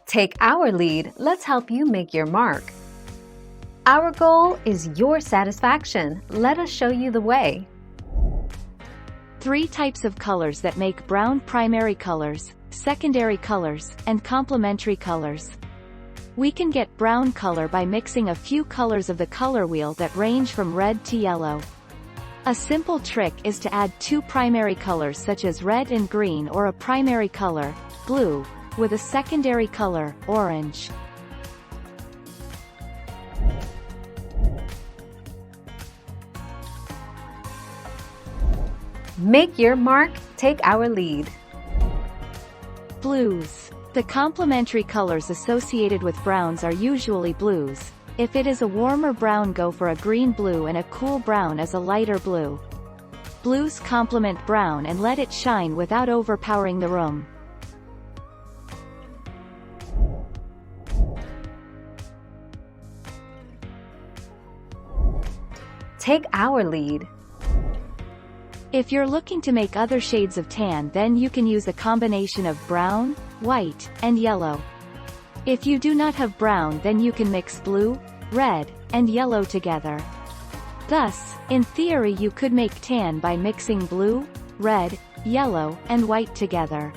Take our lead, let's help you make your mark. Our goal is your satisfaction. Let us show you the way. 3 types of colors that make brown: primary colors, secondary colors, and complementary colors. We can get brown color by mixing a few colors of the color wheel that range from red to yellow. A simple trick is to add 2 primary colors such as red and green, or a primary color, blue, with a secondary color, orange. Make your mark, take our lead. Blues. The complementary colors associated with browns are usually blues. If it is a warmer brown, go for a green blue, and a cool brown is a lighter blue. Blues complement brown and let it shine without overpowering the room. Take our lead. If you're looking to make other shades of tan, then you can use a combination of brown, white, and yellow. If you do not have brown, then you can mix blue, red, and yellow together. Thus, in theory, you could make tan by mixing blue, red, yellow, and white together.